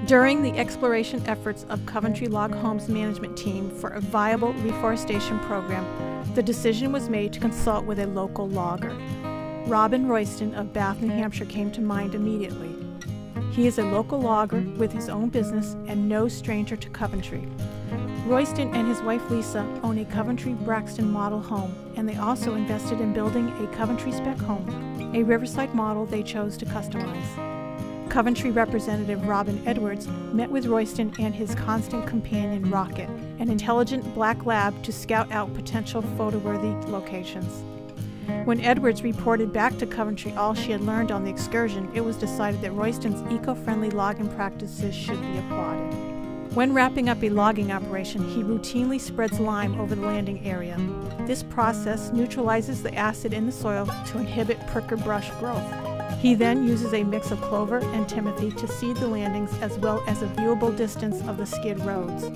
During the exploration efforts of Coventry Log Homes management team for a viable reforestation program, the decision was made to consult with a local logger. Robin Roystan of Bath, New Hampshire came to mind immediately. He is a local logger with his own business and no stranger to Coventry. Roystan and his wife Lisa own a Coventry Braxton model home, and they also invested in building a Coventry spec home, a Riverside model they chose to customize. Coventry Representative Robin Edwards met with Roystan and his constant companion Rocket, an intelligent black lab, to scout out potential photo-worthy locations. When Edwards reported back to Coventry all she had learned on the excursion, it was decided that Roystan's eco-friendly logging practices should be applauded. When wrapping up a logging operation, he routinely spreads lime over the landing area. This process neutralizes the acid in the soil to inhibit pricker brush growth. He then uses a mix of clover and timothy to seed the landings as well as a viewable distance of the skid roads.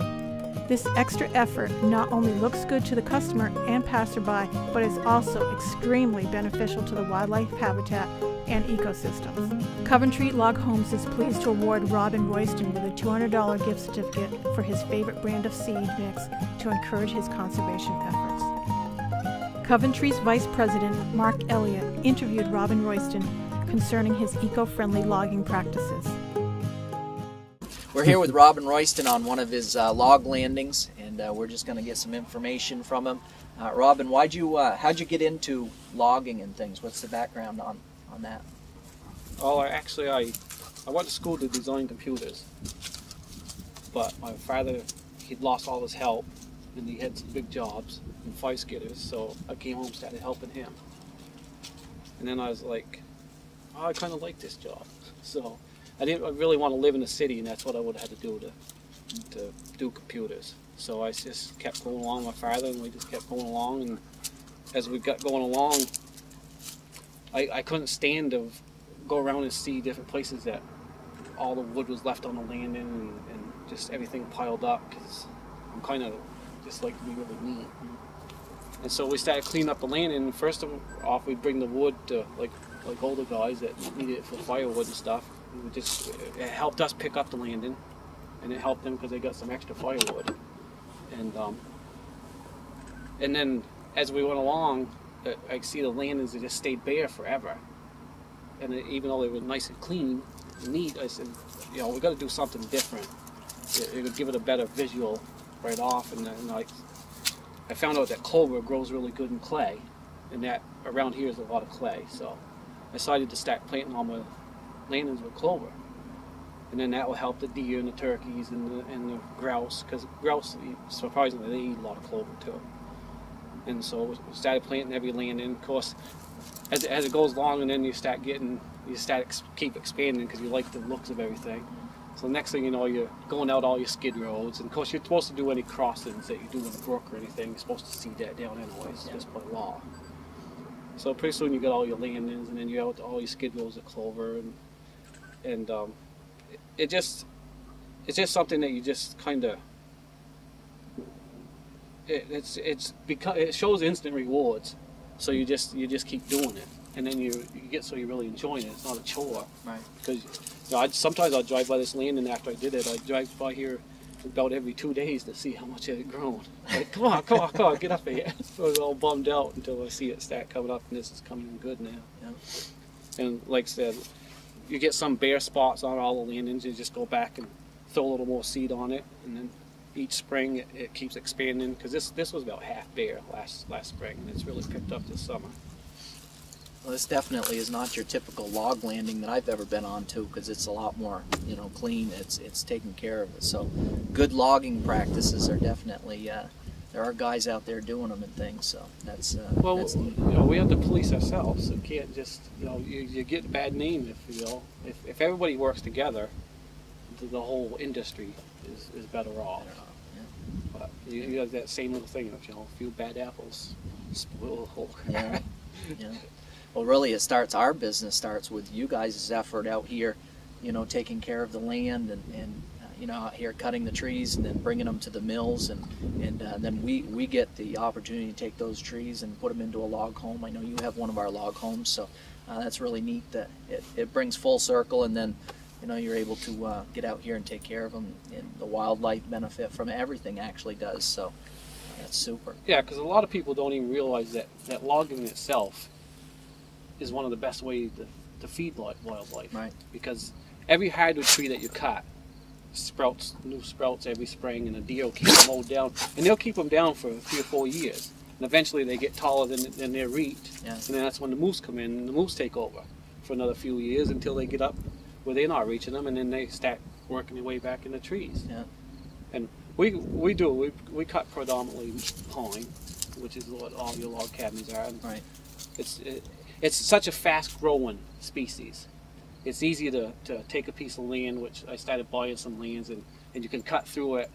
This extra effort not only looks good to the customer and passerby, but is also extremely beneficial to the wildlife habitat and ecosystems. Coventry Log Homes is pleased to award Robin Roystan with a $200 gift certificate for his favorite brand of seed mix to encourage his conservation efforts. Coventry's Vice President, Mark Elliott, interviewed Robin Roystan concerning his eco-friendly logging practices. We're here with Robin Roystan on one of his log landings, and we're just going to get some information from him. Robin, how'd you get into logging and things? What's the background on that? Oh, actually, I went to school to design computers, but my father, he'd lost all his help, and he had some big jobs in fire skidders, so I came home and started helping him. And then I was like, oh, I kind of like this job, so I didn't really want to live in the city, and that's what I would have had to do to do computers. So I just kept going along with my father, and we just kept going along, and as we got going along, I couldn't stand to go around and see different places that all the wood was left on the landing and just everything piled up, because I'm kind of just like to be really neat. And so we started cleaning up the landing, and first off we'd bring the wood to like older guys that needed it for firewood and stuff. It helped us pick up the landing, and it helped them because they got some extra firewood. And then as we went along, I see the landings that just stayed bare forever. And even though they were nice and clean and neat, I said, you know, we got to do something different. It would give it a better visual right off. And I found out that clover grows really good in clay, and that around here is a lot of clay. So I decided to start planting all my landings with clover, and then that will help the deer and the turkeys and the grouse, because grouse, surprisingly, they eat a lot of clover too. And so we started planting every landing. Of course, as it goes along, and then you keep expanding because you like the looks of everything. So the next thing you know, you're going out all your skid roads, and of course you're supposed to do any crossings that you do in a brook or anything. You're supposed to seed that down anyways, just by law. So pretty soon you got all your landings, and then you have all your skid rows of clover, and it's just something that you just kind of it shows instant rewards. So you just keep doing it, and then you get so you're really enjoying it. It's not a chore, right? Because sometimes I'll drive by this landing after I did it. I drive by here about every 2 days to see how much it had grown. Like, come on, get up here. So I was all bummed out until I see it start coming up, and this is coming in good now. Yeah. And like I said, you get some bare spots on all the landings, you just go back and throw a little more seed on it, and then each spring it keeps expanding, because this was about half bare last spring, and it's really picked up this summer. Well, this definitely is not your typical log landing that I've ever been on to, because it's a lot more, clean. It's taken care of it. So good logging practices are definitely there are guys out there doing them and things. So that's that's neat. We have to police ourselves. So you can't just you get a bad name if everybody works together. The whole industry is better off. Yeah. But you have that same little thing, a few bad apples spoil the whole crap. Yeah. Well, really, our business starts with you guys' effort out here, taking care of the land and out here cutting the trees and then bringing them to the mills, and then we get the opportunity to take those trees and put them into a log home. I know you have one of our log homes, so that's really neat that it brings full circle, and then you know, you're able to get out here and take care of them, and the wildlife benefit from everything actually does. So that's super. Yeah, because a lot of people don't even realize that logging itself is one of the best ways to feed wildlife. Right. Because every hardwood tree that you cut sprouts new sprouts every spring, and the deer will keep them mowed down, and they'll keep them down for 3 or 4 years, and eventually they get taller than they're reached. Yeah. And then that's when the moose come in, and the moose take over for another few years until they get up where they're not reaching them, and then they start working their way back in the trees. Yeah. And we cut predominantly pine, which is what all your log cabins are. And Right. it's such a fast growing species. It's easy to take a piece of land, which I started buying some lands, and you can cut through it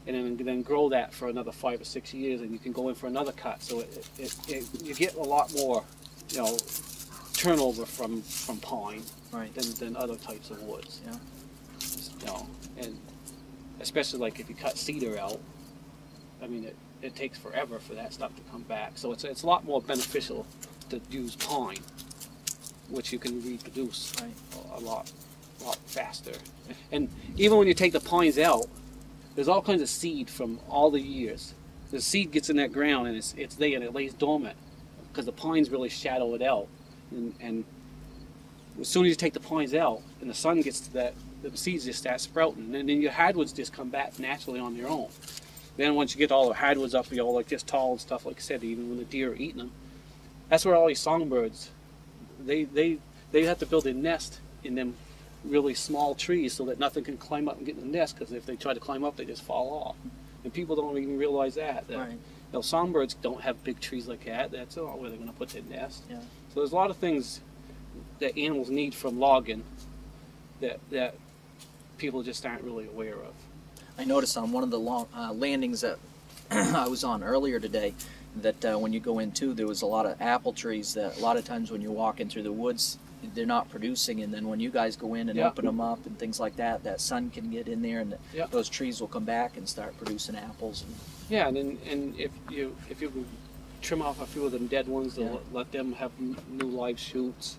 and then grow that for another 5 or 6 years, and you can go in for another cut. So you get a lot more, you know, turnover from pine, Right. than other types of woods. Yeah. You know, and especially like if you cut cedar out, I mean it takes forever for that stuff to come back. So it's a lot more beneficial to use pine, which you can reproduce Right. a lot faster. And even when you take the pines out, there's all kinds of seed from all the years. The seed gets in that ground, and it's there, and it lays dormant because the pines really shadow it out. And as soon as you take the pines out and the sun gets to that, the seeds just start sprouting, and then your hardwoods just come back naturally on their own. Then once you get all the hardwoods up, you know, like this tall and stuff, like I said, even when the deer are eating them, that's where all these songbirds, they have to build a nest in them really small trees so that nothing can climb up and get in the nest, because if they try to climb up, they just fall off. And people don't even realize that Right. you know, songbirds don't have big trees like that. That's not where they're going to put their nest. Yeah. So there's a lot of things that animals need from logging that people just aren't really aware of. I noticed on one of the landings that I was on earlier today that when you go in too, there was a lot of apple trees that a lot of times when you're walking through the woods, they're not producing, and then when you guys go in and Yeah. open them up and things like that, that sun can get in there, and Yeah. those trees will come back and start producing apples. And Yeah, and if you trim off a few of them dead ones, Yeah. let them have new live shoots.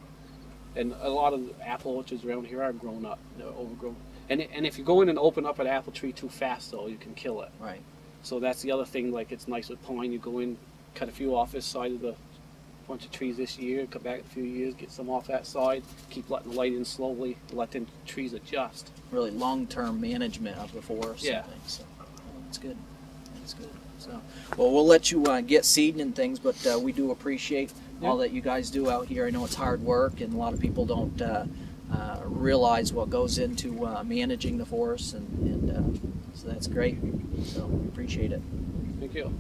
And a lot of the apple orchards around here are grown up, they're overgrown. And if you go in and open up an apple tree too fast, though, you can kill it. Right. So that's the other thing. Like, it's nice with pine. You go in, cut a few off this side of the bunch of trees this year, come back in a few years, get some off that side, keep letting the light in slowly, let them trees adjust. Really long-term management of the forest. Yeah. And things. So that's good. That's good. So, well, we'll let you get seeding and things, but we do appreciate all that you guys do out here. I know it's hard work, and a lot of people don't realize what goes into managing the forest, and so that's great. So appreciate it. Thank you.